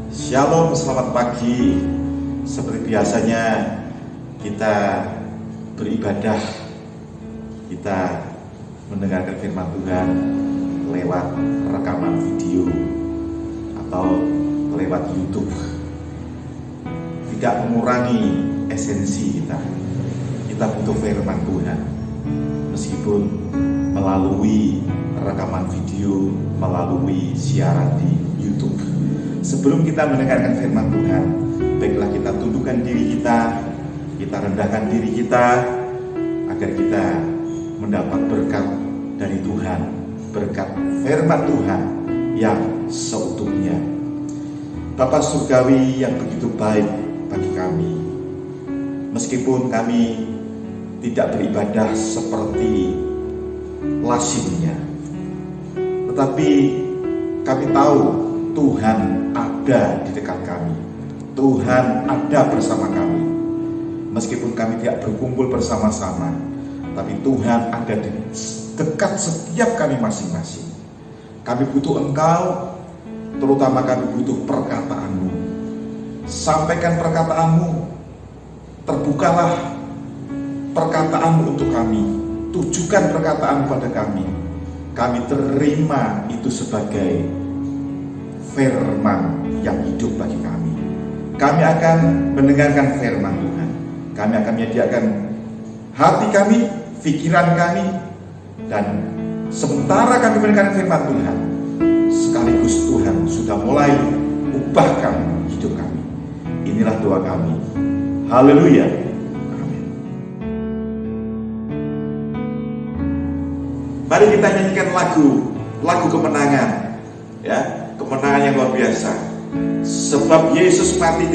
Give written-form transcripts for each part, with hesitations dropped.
Shalom, selamat pagi. Seperti biasanya kita beribadah, kita mendengarkan firman Tuhan lewat rekaman video atau lewat YouTube. Tidak mengurangi esensi kita. Kita butuh firman Tuhan. Meskipun melalui rekaman video, melalui siaran di YouTube. Sebelum kita mendengarkan firman Tuhan, baiklah kita tundukkan diri kita rendahkan diri kita, agar kita mendapat berkat dari Tuhan, berkat firman Tuhan yang seutuhnya. Bapa Surgawi yang begitu baik bagi kami, meskipun kami tidak beribadah seperti lazimnya, tetapi kami tahu Tuhan ada di dekat kami. Tuhan ada bersama kami. Meskipun kami tidak berkumpul bersama-sama, tapi Tuhan ada di dekat setiap kami masing-masing. Kami butuh Engkau, terutama kami butuh perkataan-Mu. Sampaikan perkataan-Mu, terbukalah perkataan-Mu untuk kami. Tujukan perkataan pada kami. Kami terima itu sebagai firman yang hidup bagi kami. Kami akan mendengarkan firman Tuhan. Kami akan menyediakan hati kami, pikiran kami, dan sementara kami mendengarkan firman Tuhan, sekaligus Tuhan sudah mulai ubahkan hidup kami. Inilah doa kami. Haleluya. Amin. Mari kita nyanyikan lagu kemenangan, ya. Kemenangan yang luar biasa. Sebab Yesus mati,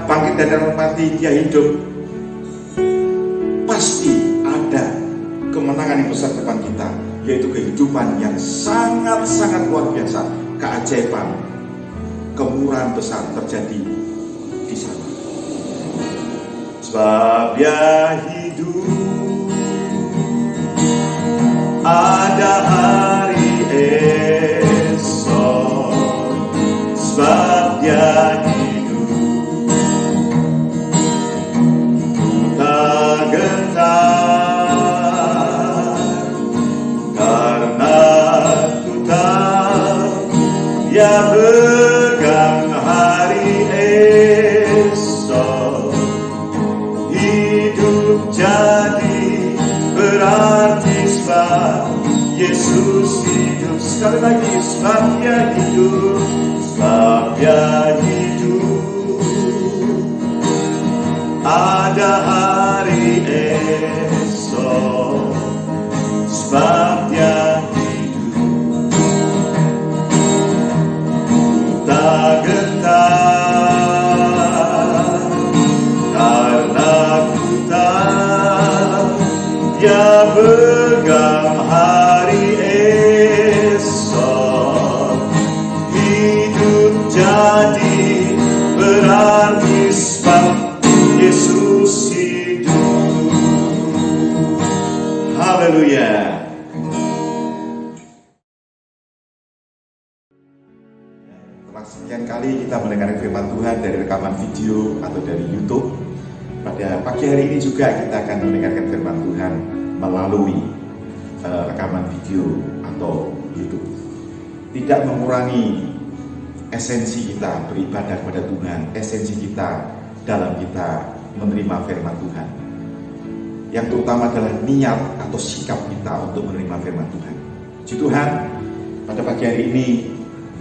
bangkit dari dalam mati, Dia hidup. Pasti ada kemenangan yang besar depan kita, yaitu kehidupan yang sangat-sangat luar biasa. Keajaiban, kemurahan besar terjadi di sana. Sebab Dia hidup, ada hari esok. Sebab Dia hidup, tak gentar, karena ku tahu Dia pegang hari esok. Hidup jadi berarti sebab Yesus hidup. Sekali lagi, sebab Dia hidup. Sebab Dia hidup, ada hari esok. Sebab Dia hidup, tak gentar, karena ku tahu Dia pegang hari esok. Hidup jadi berarti sebab Yesus hidup. Haleluya. Telah sekian kali kita mendengar firman Tuhan dari rekaman video atau dari YouTube. Pada pagi hari ini juga kita akan mendengarkan firman Tuhan melalui rekaman video atau YouTube. Tidak mengurangi esensi kita beribadah kepada Tuhan, esensi kita dalam kita menerima firman Tuhan. Yang terutama adalah niat atau sikap kita untuk menerima firman Tuhan. Puji Tuhan, pada pagi hari ini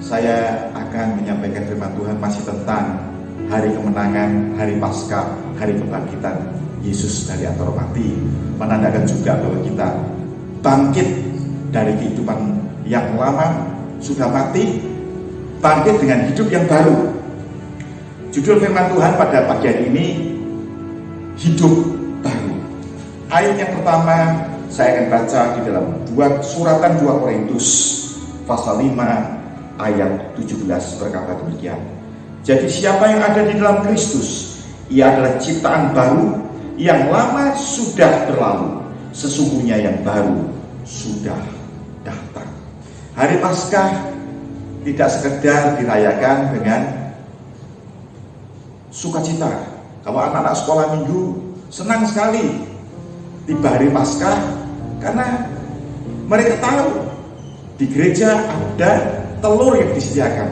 saya akan menyampaikan firman Tuhan masih tentang hari kemenangan, hari Paskah, hari kebangkitan Yesus dari antara mati. Menandakan juga bahwa kita bangkit dari kehidupan yang lama, sudah mati, bangkit dengan hidup yang baru. Judul firman Tuhan pada pagi hari ini, hidup baru. Ayat yang pertama saya akan baca di dalam suratan 2 Korintus pasal 5 ayat 17 berkata demikian. Jadi siapa yang ada di dalam Kristus, ia adalah ciptaan baru, yang lama sudah berlalu, sesungguhnya yang baru sudah datang. Hari Paskah tidak sekedar dirayakan dengan sukacita. Kalau anak-anak sekolah minggu senang sekali tiba hari Paskah, karena mereka tahu di gereja ada telur yang disediakan,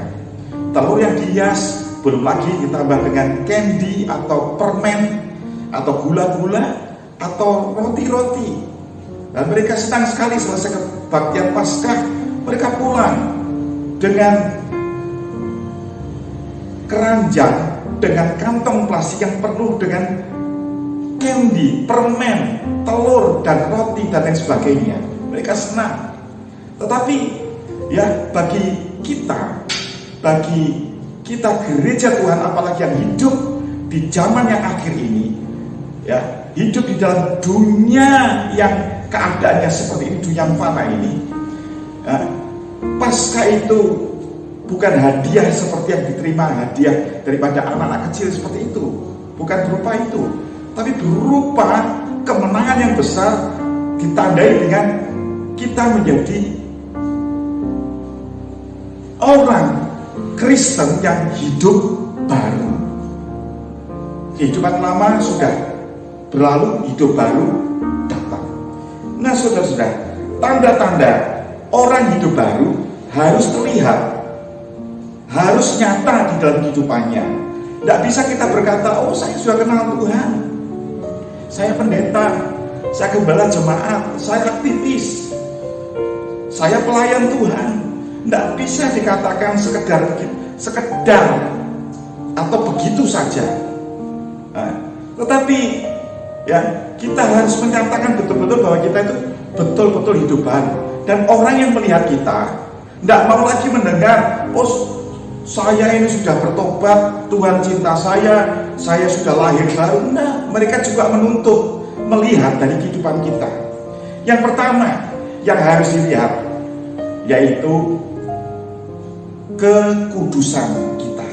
telur yang dihias, belum lagi ditambah dengan candy atau permen atau gula-gula atau roti-roti. Dan mereka senang sekali selesai kebaktian Paskah, mereka pulang dengan keranjang, dengan kantong plastik yang penuh dengan candy, permen, telur, dan roti, dan lain sebagainya. Mereka senang. Tetapi ya bagi kita gereja Tuhan, apalagi yang hidup di zaman yang akhir ini, ya hidup di dalam dunia yang keadaannya seperti ini, dunia yang fana ini, ya, Paskah itu bukan hadiah seperti yang diterima hadiah daripada anak-anak kecil seperti itu, bukan berupa itu, tapi berupa kemenangan yang besar, ditandai dengan kita menjadi orang Kristen yang hidup baru. Kehidupan lama sudah berlalu, hidup baru datang. Nah saudara-saudara, tanda-tanda orang hidup baru harus terlihat, harus nyata di dalam kehidupannya. Tidak bisa kita berkata, oh saya sudah kenal Tuhan, saya pendeta, saya gembala jemaat, saya aktivis, saya pelayan Tuhan. Tidak bisa dikatakan sekedar atau begitu saja. Nah, tetapi ya kita harus menyatakan betul-betul bahwa kita itu betul-betul hidup baru. Dan orang yang melihat kita tidak mau lagi mendengar, oh saya ini sudah bertobat, Tuhan cinta saya sudah lahir baru. Nah, mereka juga menuntut melihat dari kehidupan kita. Yang pertama yang harus dilihat yaitu kekudusan kita.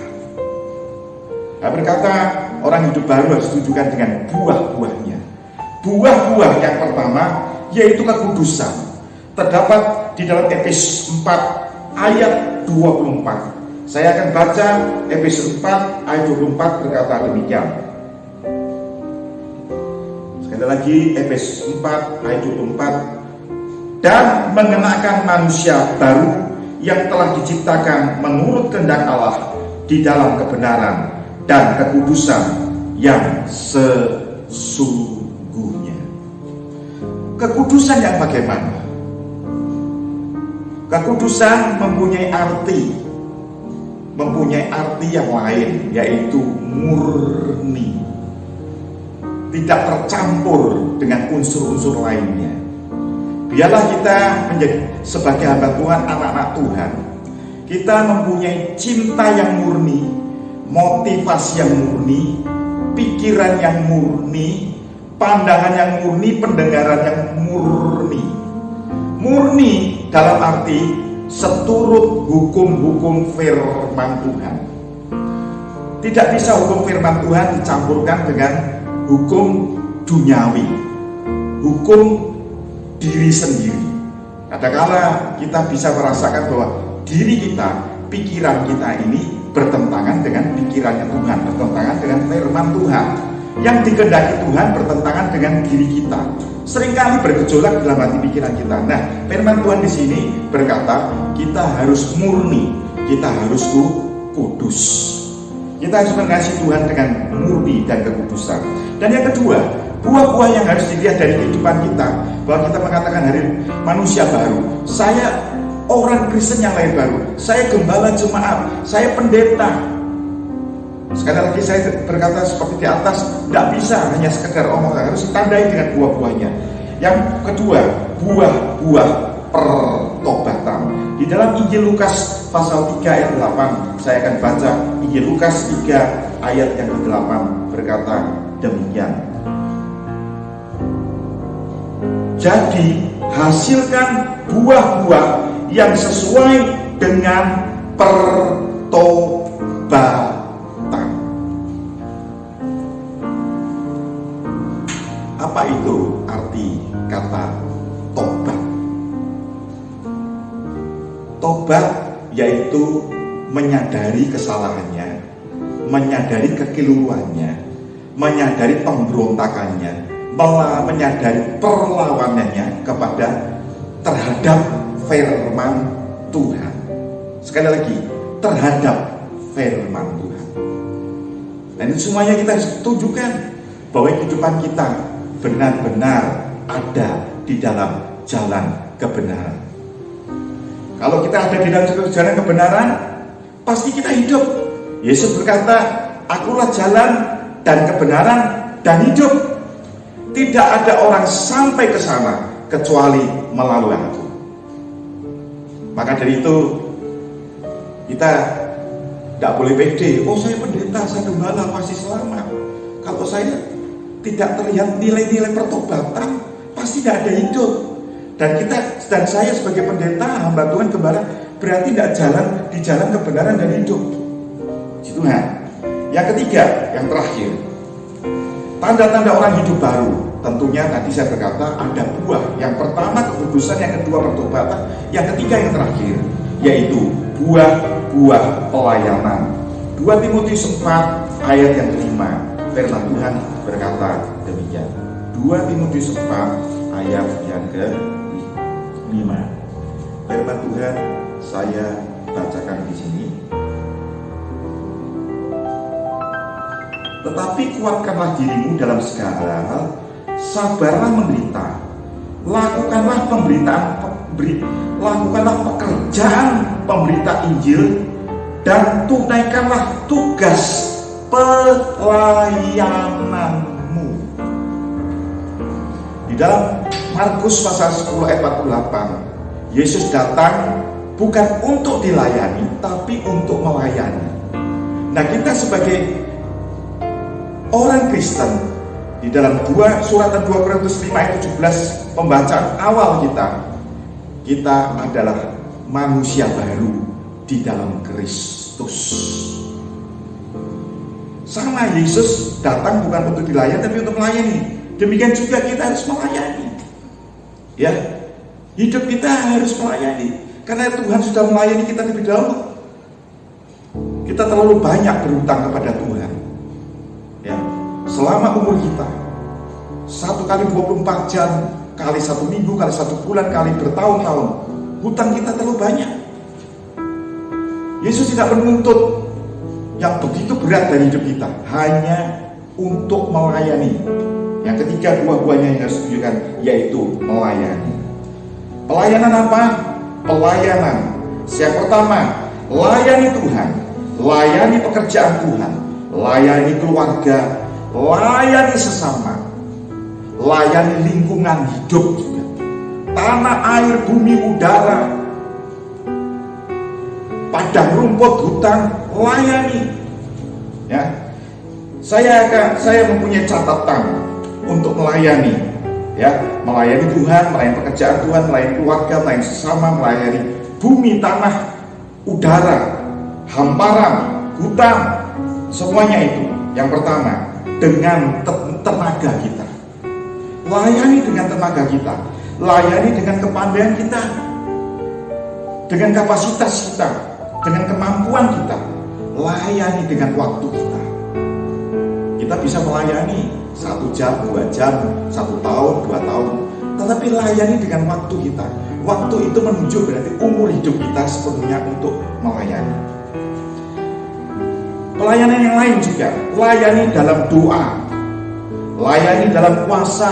Nah, berkata orang hidup baru harus ditunjukkan dengan buah-buahnya. Buah-buah yang pertama yaitu kekudusan. Terdapat di dalam Efesus 4 ayat 24. Saya akan baca Efesus 4 ayat 24 berkata demikian. Sekali lagi Efesus 4 ayat 24. Dan mengenakan manusia baru yang telah diciptakan menurut kehendak Allah di dalam kebenaran dan kekudusan yang sesungguhnya. Kekudusan yang bagaimana? Kekudusan mempunyai arti yang lain, yaitu murni, tidak tercampur dengan unsur-unsur lainnya. Biarlah kita menjadi sebagai hamba Tuhan, anak-anak Tuhan, kita mempunyai cinta yang murni, motivasi yang murni, pikiran yang murni, pandangan yang murni, pendengaran yang murni. Murni dalam arti seturut hukum-hukum firman Tuhan. Tidak bisa hukum firman Tuhan dicampurkan dengan hukum duniawi, hukum diri sendiri. Kadang-kala kita bisa merasakan bahwa diri kita, pikiran kita ini bertentangan dengan pikirannya Tuhan, bertentangan dengan firman Tuhan. Yang dikehendaki Tuhan bertentangan dengan diri kita. Seringkali bergejolak dalam hati pikiran kita. Nah, firman Tuhan di sini berkata kita harus murni, kita harus kudus. Kita harus mengasihi Tuhan dengan murni dan kekudusan. Dan yang kedua, buah-buah yang harus dilihat dari kehidupan kita, bahwa kita mengatakan hari manusia baru. Saya orang Kristen yang lahir baru, saya gembala jemaat, saya pendeta. Sekali lagi saya berkata seperti di atas, tidak bisa hanya sekedar omong, harus ditandai dengan buah-buahnya. Yang kedua, buah-buah pertobatan. Di dalam Injil Lukas pasal 3 ayat 8, saya akan baca Injil Lukas 3 ayat yang ke-8 berkata demikian. Jadi hasilkan buah-buah yang sesuai dengan pertobatan. Apa itu arti kata tobat? Tobat yaitu menyadari kesalahannya, menyadari kekeliruannya, menyadari pemberontakannya, menyadari perlawanannya terhadap firman Tuhan. Sekali lagi, terhadap firman Tuhan. Dan itu semuanya kita harus tunjukkan bahwa kehidupan kita benar-benar ada di dalam jalan kebenaran. Kalau kita ada di dalam jalan kebenaran, pasti kita hidup. Yesus berkata, "Akulah jalan dan kebenaran dan hidup. Tidak ada orang sampai ke sana kecuali melalui Aku." Maka dari itu kita tidak boleh pede. Oh, saya pendeta, saya gembala, pasti selamat. Kalau saya tidak terlihat nilai-nilai pertobatan, pasti tidak ada hidup. Dan saya sebagai pendeta, hamba Tuhan, gembala, berarti tidak jalan di jalan kebenaran dan hidup. Puji Tuhan. Yang ketiga, yang terakhir, tanda-tanda orang hidup baru. Tentunya tadi saya berkata ada buah. Yang pertama kekudusan, yang kedua pertobatan, yang ketiga yang terakhir, yaitu buah-buah pelayanan. 2 Timotius 4 ayat yang kelima, firman Tuhan berkata demikian. 2 Timotius 4 ayat yang ke-5. Firman Tuhan saya bacakan di sini. Tetapi kuatkanlah dirimu dalam segala hal, sabarlah menderita, lakukanlah pekerjaan pemberita Injil, dan tunaikanlah tugas pelayananmu. Di dalam Markus pasal 10 ayat 48, Yesus datang bukan untuk dilayani, tapi untuk melayani. Nah, kita sebagai orang Kristen, di dalam suratan 2 Korintus 5 ayat 17, pembacaan awal kita adalah manusia baru di dalam Kristus. Sama, Yesus datang bukan untuk dilayani, tapi untuk melayani. Demikian juga kita harus melayani. Ya, hidup kita harus melayani, karena Tuhan sudah melayani kita lebih dahulu. Kita terlalu banyak berhutang kepada Tuhan. Ya, selama umur kita, 1 kali 24 jam, kali 1 minggu, kali 1 bulan, kali bertahun-tahun, hutang kita terlalu banyak. Yesus tidak menuntut yang begitu berat dari hidup kita, hanya untuk melayani. Yang ketiga, buah-buahnya yang harus ditunjukkan, yaitu melayani. Pelayanan apa? Pelayanan. Yang pertama, layani Tuhan, layani pekerjaan Tuhan, layani keluarga, layani sesama, layani lingkungan hidup juga, tanah, air, bumi, udara, padang rumput, hutan, layani. Ya, saya mempunyai catatan untuk melayani, ya, melayani Tuhan, melayani pekerjaan Tuhan, melayani keluarga, melayani sesama, melayani bumi, tanah, udara, hamparan, hutan, semuanya itu. Yang pertama, dengan tenaga kita. Layani dengan tenaga kita, layani dengan kepandaian kita, dengan kapasitas kita, dengan kemampuan kita, layani dengan waktu kita. Kita bisa melayani 1 jam, 2 jam, 1 tahun, 2 tahun, tetapi layani dengan waktu kita. Waktu itu menunjuk berarti umur hidup kita sepenuhnya untuk melayani. Pelayanan yang lain juga, layani dalam doa, layani dalam puasa,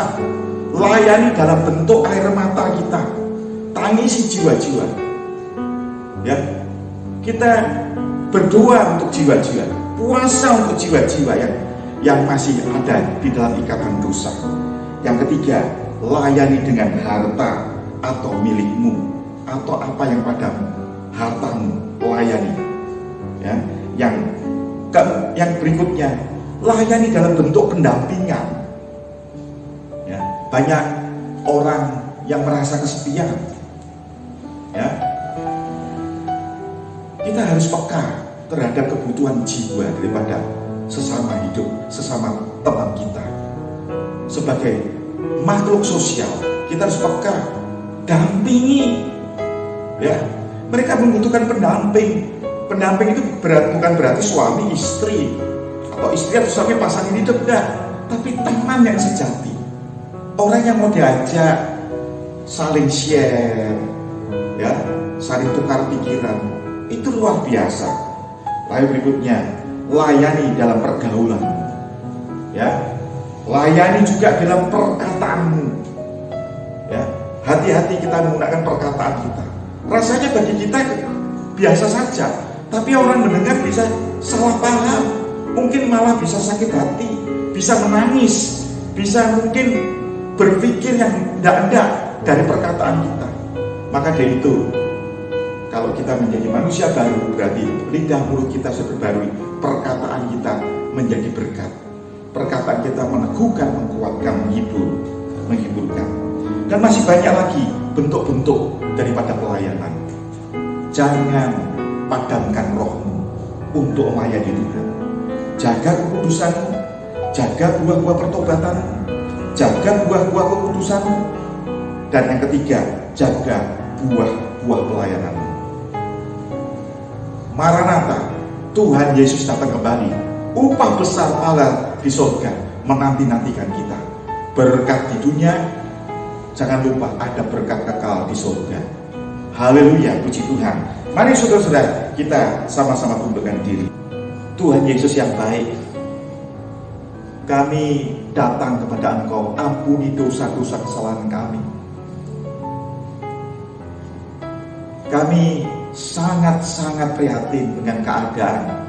layani dalam bentuk air mata kita, tangisi jiwa-jiwa. Ya, kita berdoa untuk jiwa-jiwa, puasa untuk jiwa-jiwa yang masih ada di dalam ikatan dosa. Yang ketiga, layani dengan harta atau milikmu, atau apa yang padamu, hartamu, layani. Ya, yang berikutnya, layani dalam bentuk pendampingan. Ya, banyak orang yang merasa kesepian. Ya, kita harus peka terhadap kebutuhan jiwa daripada sesama hidup, sesama teman kita. Sebagai makhluk sosial, kita harus peka, dampingi. Ya, mereka membutuhkan pendamping, Pendamping itu bukan berarti suami istri atau istri atau suami pasangan hidup, enggak, tapi teman yang sejati, orang yang mau diajak saling share, ya, saling tukar pikiran, itu luar biasa. Lalu berikutnya, layani dalam pergaulan, ya, layani juga dalam perkataanmu, ya. Hati-hati kita menggunakan perkataan kita. Rasanya bagi kita biasa saja, tapi orang mendengar bisa salah paham, mungkin malah bisa sakit hati, bisa menangis, bisa mungkin berpikir yang enggak dari perkataan kita. Maka dari itu, kalau kita menjadi manusia baru, berarti lidah mulut kita sudah berbarui, perkataan kita menjadi berkat. Perkataan kita meneguhkan, menguatkan, menghiburkan. Dan masih banyak lagi bentuk-bentuk daripada pelayanan. Jangan padamkan rohmu untuk melayani Tuhan. Jaga kekudusanmu, jaga buah-buah pertobatanmu, jaga buah-buah kekudusanmu. Dan yang ketiga, jaga buah-buah pelayananmu. Maranatha, Tuhan Yesus datang kembali. Upah besar Allah di surga menanti-nantikan kita. Berkat di dunia, jangan lupa ada berkat kekal di surga. Haleluya, puji Tuhan. Mari saudara-saudara, kita sama-sama tundukkan diri. Tuhan Yesus yang baik, kami datang kepada Engkau, ampuni dosa-dosa kesalahan kami. Kami sangat-sangat prihatin dengan keadaan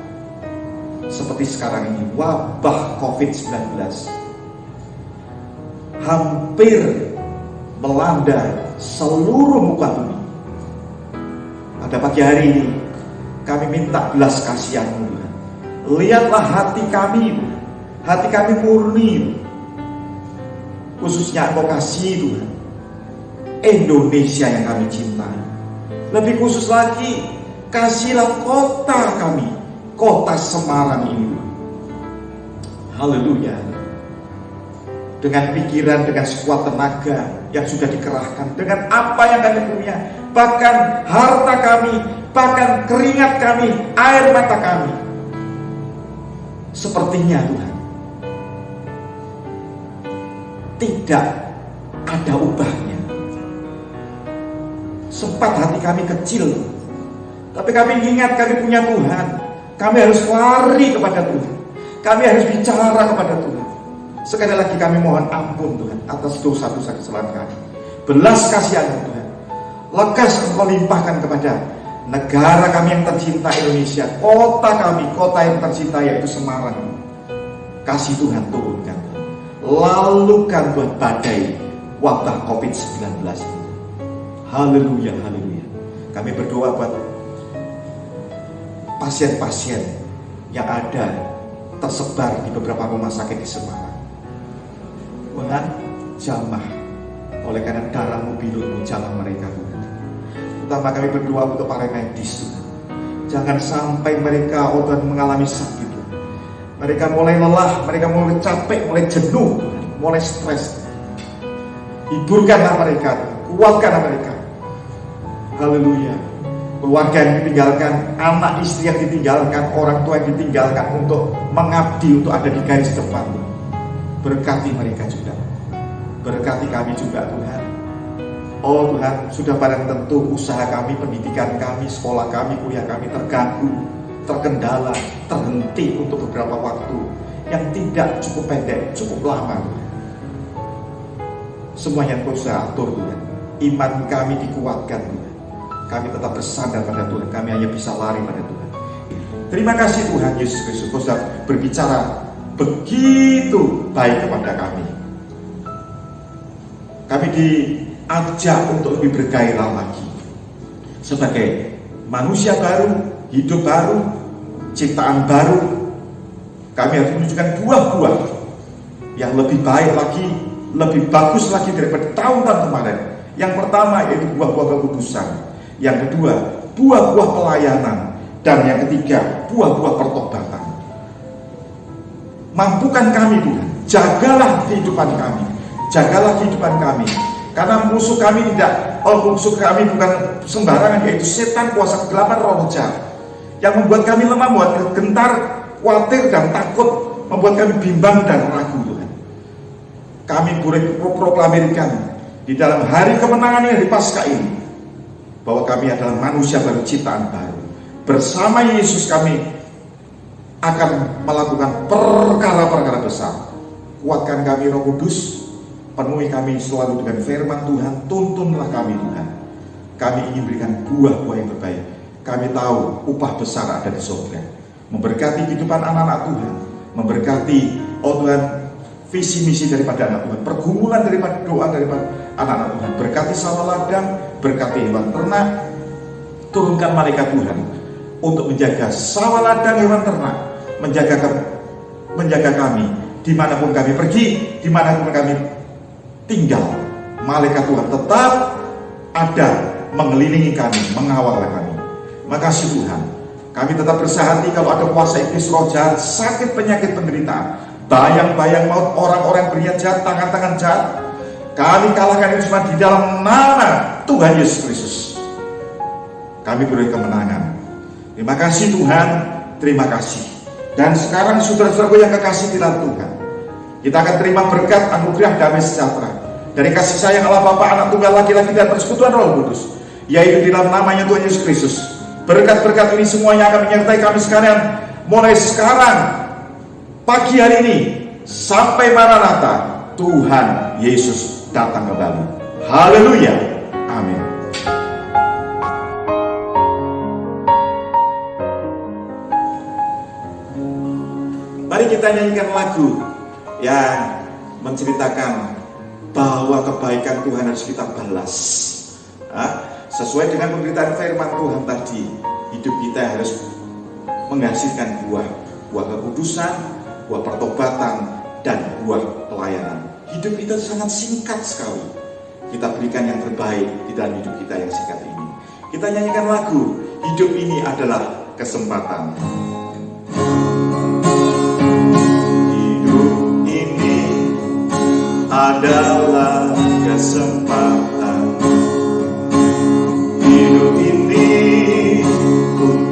seperti sekarang ini, wabah COVID-19 hampir melanda seluruh muka bumi. Pada pagi hari ini kami minta belas kasihan-Mu, Tuhan. Lihatlah hati kami, hati kami murni, khususnya Engkau kasih, Tuhan, Indonesia yang kami cintai. Lebih khusus lagi, kasihlah kota kami, kota Semarang ini. Haleluya. Dengan pikiran, dengan sekuat tenaga yang sudah dikerahkan, dengan apa yang kami punya, bahkan harta kami, bahkan keringat kami, air mata kami, sepertinya Tuhan tidak ada ubahnya. Sempat hati kami kecil, tapi kami ingat kami punya Tuhan. Kami harus lari kepada Tuhan, kami harus bicara kepada Tuhan. Sekali lagi kami mohon ampun Tuhan atas dosa-dosa kesalahan kami. Belas kasihan Tuhan, lekas Engkau limpahkan kepada negara kami yang tercinta Indonesia, kota kami, kota yang tercinta yaitu Semarang. Kasih Tuhan turunkan, lalukan Tuhan badai wabah COVID-19. Haleluya, haleluya. Kami berdoa buat pasien-pasien yang ada tersebar di beberapa rumah sakit di Semarang. Tuhan, jamah oleh karena darah-Mu, biru-Mu, jamah mereka Tuhan. Terutama kami berdoa untuk para medis Tuhan. Jangan sampai mereka Tuhan mengalami sakit Tuhan. Mereka mulai lelah, mereka mulai capek, mulai jenuh Tuhan, mulai stres. Hiburkanlah mereka, kuatkanlah mereka. Haleluya. Keluarga yang ditinggalkan, anak istri yang ditinggalkan, orang tua yang ditinggalkan untuk mengabdi, untuk ada di garis depan. Berkati mereka juga, berkati kami juga Tuhan. Oh Tuhan, sudah barang tentu usaha kami, pendidikan kami, sekolah kami, kuliah kami terganggu, terkendala, terhenti untuk beberapa waktu yang tidak cukup pendek, cukup lama Tuhan. Semuanya Engkau sudah atur Tuhan. Iman kami dikuatkan Tuhan. Kami tetap bersandar pada Tuhan. Kami hanya bisa lari pada Tuhan. Terima kasih Tuhan Yesus Kristus, Kau sudah berbicara begitu baik kepada kami. Kami diajak untuk lebih bergairah lagi. Sebagai manusia baru, hidup baru, ciptaan baru, kami harus menunjukkan buah-buah yang lebih baik lagi, lebih bagus lagi daripada tahun-tahun kemarin. Yang pertama yaitu buah-buah kekudusan. Yang kedua, buah-buah pelayanan. Dan yang ketiga, buah-buah pertobatan. Mampukan kami Tuhan, jagalah kehidupan kami, jagalah kehidupan kami. Karena musuh kami bukan sembarangan, yaitu setan kuasa kegelapan roh jahat yang membuat kami lemah, membuat gentar, khawatir dan takut, membuat kami bimbang dan ragu Tuhan. Kami boleh proklamirkan di dalam hari kemenangan yang di Paskah ini bahwa kami adalah manusia baru, ciptaan baru. Bersama Yesus kami akan melakukan perkara-perkara besar. Kuatkan kami Roh Kudus, penuhi kami selalu dengan firman Tuhan, tuntunlah kami Tuhan. Kami ingin berikan buah-buah yang terbaik. Kami tahu upah besar ada di surga. Memberkati kehidupan anak-anak Tuhan, memberkati Tuhan visi misi daripada anak Tuhan, pergumulan daripada doa daripada anak-anak Tuhan. Berkati sawah ladang, berkati hewan ternak, turunkan malaikat Tuhan untuk menjaga sawah ladang, hewan ternak, menjaga kami dimanapun kami pergi, dimanapun kami tinggal. Malaikat Tuhan tetap ada mengelilingi kami, mengawal kami. Makasih Tuhan, kami tetap bersahati kalau ada kuasa iblis, roh jahat, sakit, penyakit, penderitaan, bayang-bayang maut, orang-orang berniat jahat, tangan-tangan jahat, kami kalahkan itu semua di dalam nama Tuhan Yesus Kristus. Kami beri kemenangan. Terima kasih Tuhan, terima kasih. Dan sekarang saudara-saudaraku yang kekasih di dalam Tuhan, kita akan terima berkat, anugerah, damai sejahtera dari kasih sayang Allah Bapa, Anak Tunggal, laki-laki dan persekutuan Roh Kudus, yaitu di dalam namanya Tuhan Yesus Kristus. Berkat-berkat ini semuanya akan menyertai kami sekalian mulai sekarang, pagi hari ini sampai Maranatha, Tuhan Yesus datang kembali. Haleluya, amin. Mari kita nyanyikan lagu yang menceritakan bahwa kebaikan Tuhan harus kita balas. Sesuai dengan pemberitaan firman Tuhan tadi, hidup kita harus menghasilkan buah kekudusan, buah pertobatan, dan buah pelayanan. Hidup kita sangat singkat sekali. Kita berikan yang terbaik di dalam hidup kita yang singkat ini. Kita nyanyikan lagu, hidup ini adalah kesempatan. Hidup ini adalah kesempatan. Hidup ini untuk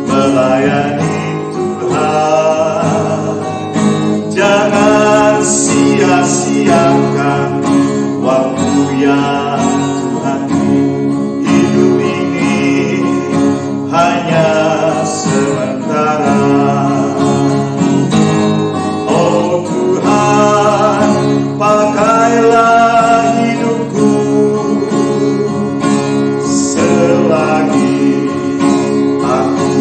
melayani Tuhan. Jangan sia-siakan waktu yang Tuhan beri. Hidup ini hanya sementara. Oh Tuhan, pakailah hidupku selagi aku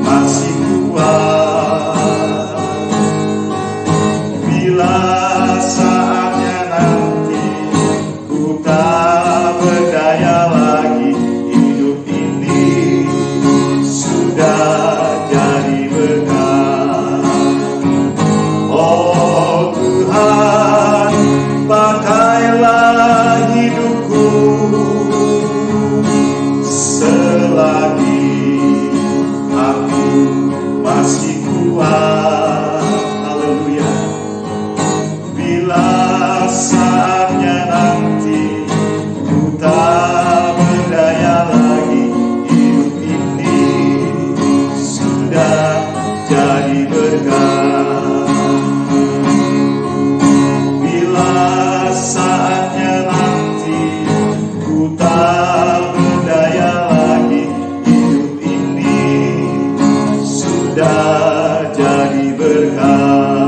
masih kuat. Bila saatnya nanti ku tak berdaya lagi, hidup ini sudah jadi berkat. Oh Tuhan, pakailah hidupku selagi aku masih kuat. Haleluya. Bila saatnya nanti ku tak berdaya lagi, hidup ini sudah jadi berkat. Bila saatnya nanti ku tak berdaya lagi, hidup ini sudah jadi berkat.